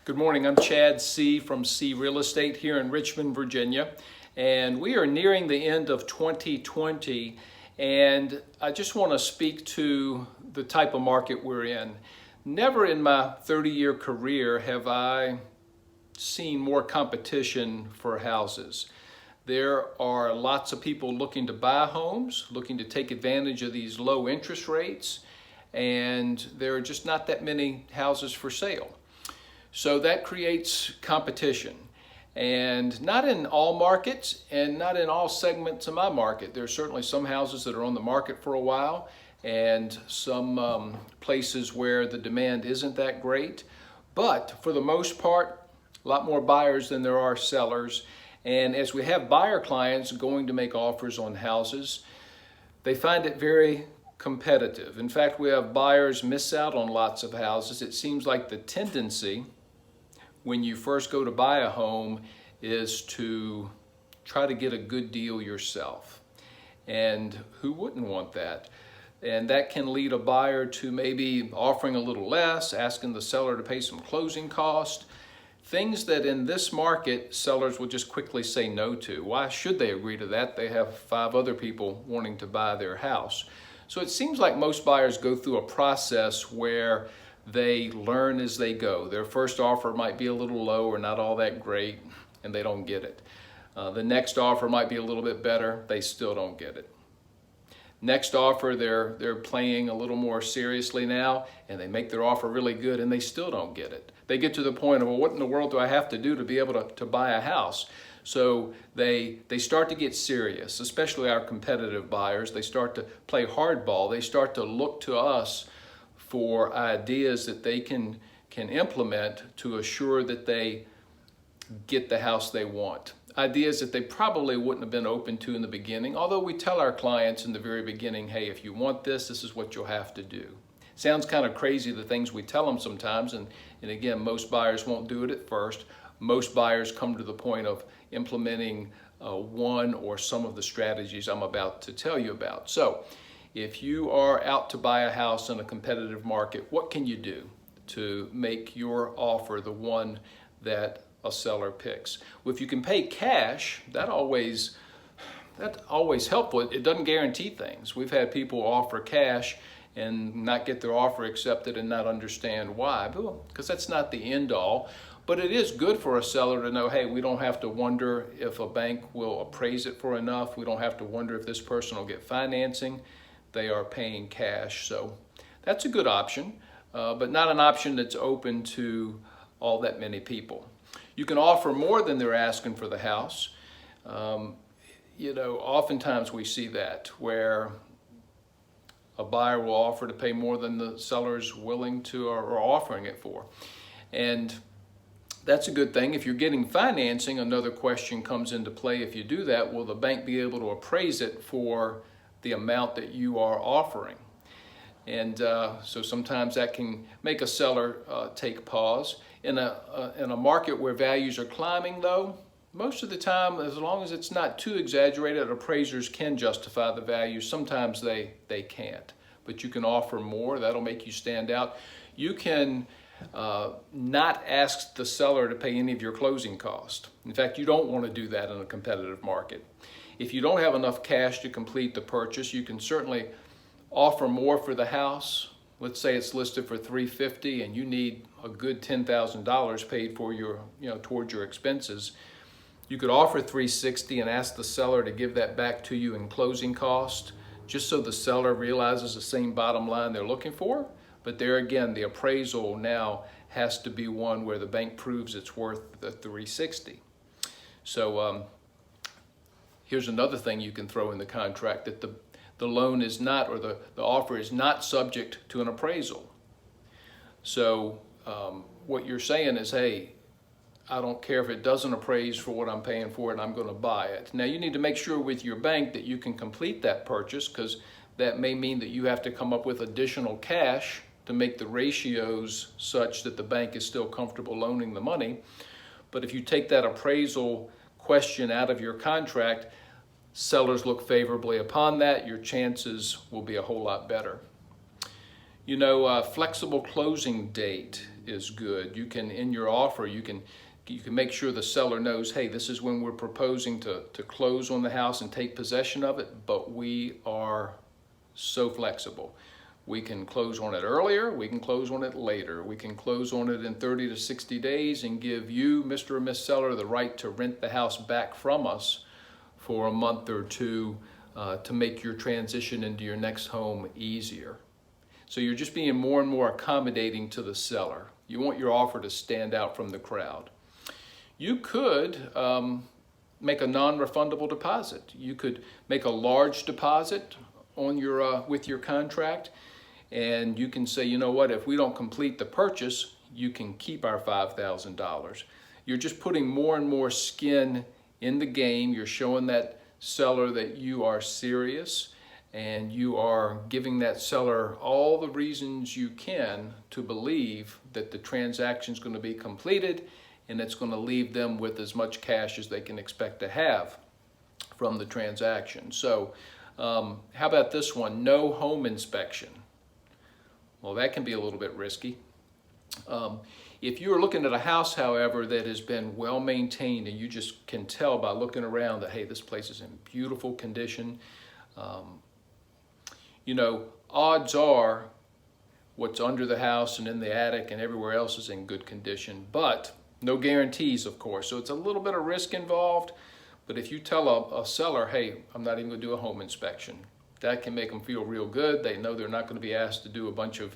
Good morning, I'm Chad Seay from Seay Real Estate here in Richmond, Virginia. And we are nearing the end of 2020, and I just want to speak to the type of market we're in. Never in my 30-year career have I seen more competition for houses. There are lots of people looking to buy homes, looking to take advantage of these low interest rates, and there are just not that many houses for sale. So that creates competition, and not in all markets and not in all segments of my market. There are certainly some houses that are on the market for a while and some places where the demand isn't that great. But for the most part, a lot more buyers than there are sellers. And as we have buyer clients going to make offers on houses, they find it very competitive. In fact, we have buyers miss out on lots of houses. It seems like the tendency when you first go to buy a home is to try to get a good deal yourself. And who wouldn't want that? And that can lead a buyer to maybe offering a little less, asking the seller to pay some closing cost, things that in this market sellers will just quickly say no to. Why should they agree to that? They have 5 other people wanting to buy their house. So it seems like most buyers go through a process where they learn as they go. Their first offer might be a little low or not all that great, and they don't get it. The next offer might be a little bit better, they still don't get it. Next offer, they're playing a little more seriously now, and they make their offer really good, and they still don't get it. They get to the point of, well, what in the world do I have to do to be able to buy a house? So they start to get serious, especially our competitive buyers. They start to play hardball. They start to look to us for ideas that they can implement to assure that they get the house they want. Ideas that they probably wouldn't have been open to in the beginning, although we tell our clients in the very beginning, hey, if you want this, this is what you'll have to do. Sounds kind of crazy, the things we tell them sometimes, and again, most buyers won't do it at first. Most buyers come to the point of implementing one or some of the strategies I'm about to tell you about. So, if you are out to buy a house in a competitive market, what can you do to make your offer the one that a seller picks? Well, if you can pay cash, that's always helpful. It doesn't guarantee things. We've had people offer cash and not get their offer accepted and not understand why, because that's not the end all. But it is good for a seller to know, hey, we don't have to wonder if a bank will appraise it for enough. We don't have to wonder if this person will get financing. They are paying cash. So that's a good option, but not an option that's open to all that many people. You can offer more than they're asking for the house. Oftentimes we see that where a buyer will offer to pay more than the seller's willing to or offering it for. And that's a good thing. If you're getting financing, another question comes into play. If you do that, will the bank be able to appraise it for the amount that you are offering? And so sometimes that can make a seller take pause. In a market where values are climbing, though, most of the time, as long as it's not too exaggerated, appraisers can justify the value. Sometimes they can't, but you can offer more. That'll make you stand out. You can not ask the seller to pay any of your closing costs. In fact, you don't want to do that in a competitive market. If you don't have enough cash to complete the purchase, you can certainly offer more for the house. Let's say it's listed for $350,000 and you need a good $10,000 paid for your, towards your expenses. You could offer $360,000 and ask the seller to give that back to you in closing cost, just so the seller realizes the same bottom line they're looking for. But there again, the appraisal now has to be one where the bank proves it's worth the $360,000. So here's another thing you can throw in the contract, that the loan is not, or the offer is not subject to an appraisal. So what you're saying is, hey, I don't care if it doesn't appraise for what I'm paying for it, and I'm going to buy it. Now you need to make sure with your bank that you can complete that purchase, because that may mean that you have to come up with additional cash to make the ratios such that the bank is still comfortable loaning the money. But if you take that appraisal question out of your contract, sellers look favorably upon that, your chances will be a whole lot better. Flexible closing date is good. You can, in your offer, you can make sure the seller knows, hey, this is when we're proposing to close on the house and take possession of it, but we are so flexible. We can close on it earlier, we can close on it later. We can close on it in 30 to 60 days and give you, Mr. or Miss Seller, the right to rent the house back from us for a month or two to make your transition into your next home easier. So you're just being more and more accommodating to the seller. You want your offer to stand out from the crowd. You could make a non-refundable deposit. You could make a large deposit on your with your contract, and you can say, you know what, if we don't complete the purchase, you can keep our $5,000. You're just putting more and more skin in the game. You're showing that seller that you are serious, and you are giving that seller all the reasons you can to believe that the transaction is going to be completed, and it's going to leave them with as much cash as they can expect to have from the transaction. So how about this one? No home inspection. Well, that can be a little bit risky. If you're looking at a house, however, that has been well maintained, and you just can tell by looking around that, hey, this place is in beautiful condition, odds are what's under the house and in the attic and everywhere else is in good condition, but no guarantees, of course. So it's a little bit of risk involved, but if you tell a seller, hey, I'm not even going to do a home inspection, that can make them feel real good. They know they're not going to be asked to do a bunch of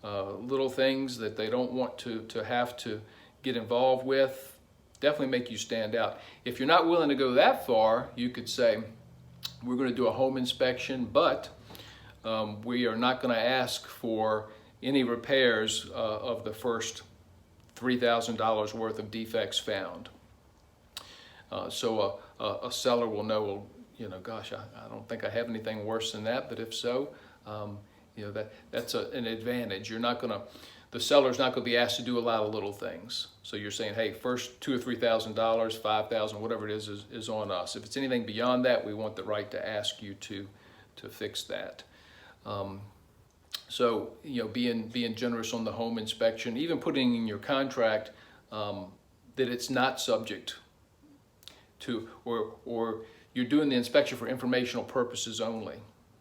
little things that they don't want to have to get involved with. Definitely make you stand out. If you're not willing to go that far, you could say, we're going to do a home inspection, but we are not going to ask for any repairs of the first $3,000 worth of defects found. So a seller will know, well, gosh, I don't think I have anything worse than that, but if so, that's an advantage. The seller's not going to be asked to do a lot of little things. So you're saying, hey, first $2,000 or $3,000, $5,000, whatever it is on us. If it's anything beyond that, we want the right to ask you to fix that. So being generous on the home inspection, even putting in your contract that it's not subject to, or you're doing the inspection for informational purposes only.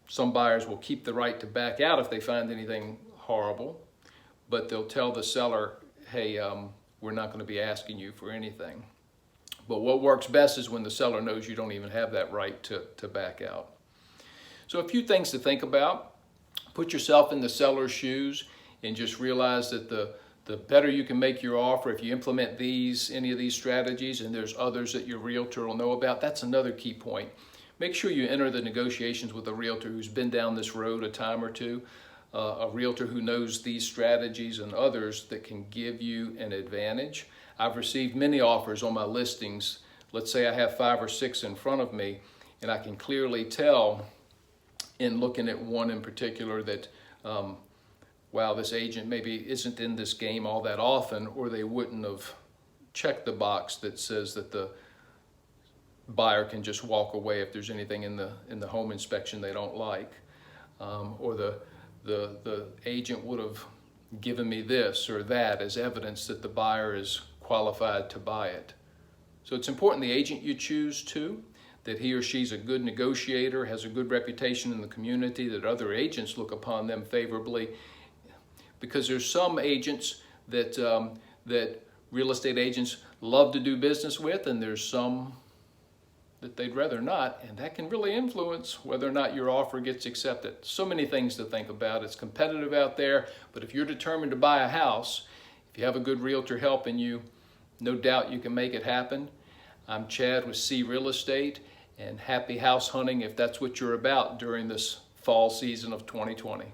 Some buyers will keep the right to back out if they find anything horrible, but they'll tell the seller, hey, we're not going to be asking you for anything. But what works best is when the seller knows you don't even have that right to back out. So a few things to think about. Put yourself in the seller's shoes and just realize that the better you can make your offer, if you implement any of these strategies, and there's others that your realtor will know about, that's another key point. Make sure you enter the negotiations with a realtor who's been down this road a time or two, a realtor who knows these strategies and others that can give you an advantage. I've received many offers on my listings. Let's say I have 5 or 6 in front of me, and I can clearly tell in looking at one in particular that, wow, this agent maybe isn't in this game all that often, or they wouldn't have checked the box that says that the buyer can just walk away if there's anything in the home inspection they don't like, or the agent would have given me this or that as evidence that the buyer is qualified to buy it. So it's important the agent you choose too, that he or she's a good negotiator, has a good reputation in the community, that other agents look upon them favorably, because there's some agents that that real estate agents love to do business with, and there's some that they'd rather not, and that can really influence whether or not your offer gets accepted. So many things to think about. It's competitive out there, but if you're determined to buy a house, if you have a good realtor helping you, no doubt you can make it happen. I'm Chad with Seay Real Estate, and happy house hunting if that's what you're about during this fall season of 2020.